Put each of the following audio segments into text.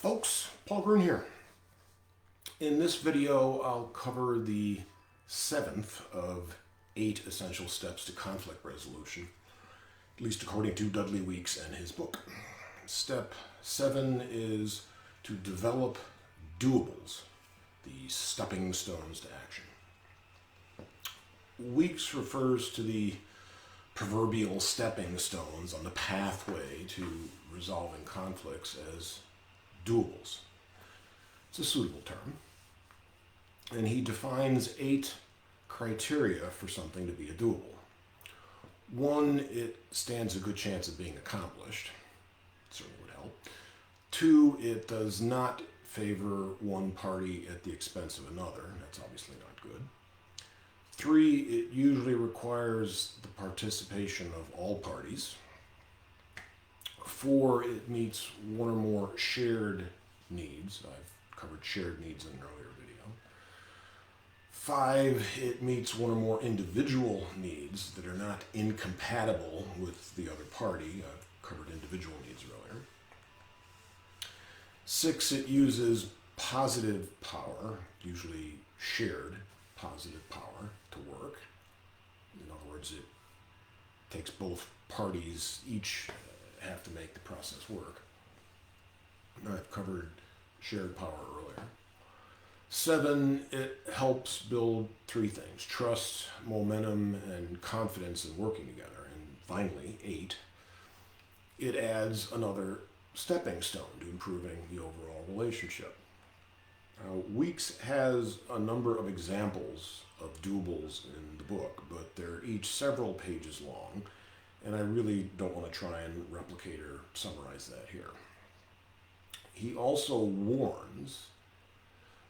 folks, Paul Gruen here. In this video, I'll cover the 7th of 8 essential steps to conflict resolution, at least according to Dudley Weeks and his book. Step 7 is to develop doables, the stepping stones to action. Weeks refers to the proverbial stepping stones on the pathway to resolving conflicts as doables. It's a suitable term. And he defines 8 criteria for something to be a doable. 1, it stands a good chance of being accomplished. Certainly would help. 2, it does not favor one party at the expense of another. That's obviously not good. 3, it usually requires the participation of all parties. 4, it meets one or more shared needs. I've covered shared needs in an earlier video. 5, it meets one or more individual needs that are not incompatible with the other party. I've covered individual needs earlier. 6, it uses positive power, usually shared positive power, to work. In other words, it takes both parties, each have to make the process work. I've covered shared power earlier. 7, it helps build 3 things: trust, momentum, and confidence in working together. And finally, 8, it adds another stepping stone to improving the overall relationship. Weeks has a number of examples of doables in the book, but they're each several pages long, and I really don't want to try and replicate or summarize that here. He also warns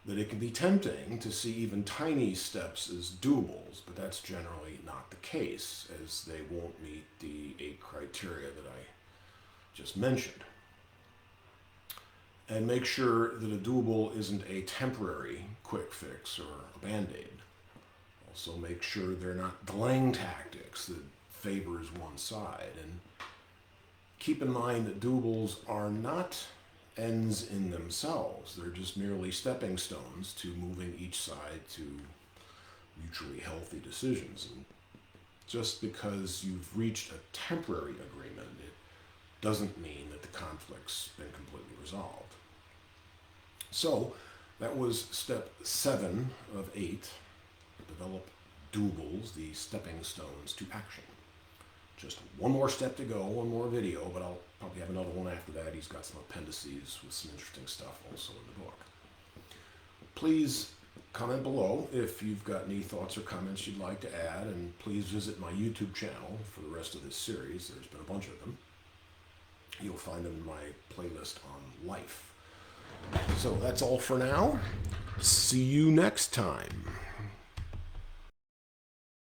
that it can be tempting to see even tiny steps as doables, but that's generally not the case, as they won't meet the 8 criteria that I just mentioned. And make sure that a doable isn't a temporary quick fix or a band-aid. Also make sure they're not delaying tactics that favors one side. And keep in mind that doables are not ends in themselves. They're just merely stepping stones to moving each side to mutually healthy decisions. And just because you've reached a temporary agreement, it doesn't mean that the conflict's been completely resolved. So that was step 7 of 8, develop doables, the stepping stones to action. Just one more step to go, one more video, but I'll probably have another one after that. He's got some appendices with some interesting stuff also in the book. Please comment below if you've got any thoughts or comments you'd like to add, and please visit my YouTube channel for the rest of this series. There's been a bunch of them. You'll find them in my playlist on life. So that's all for now. See you next time.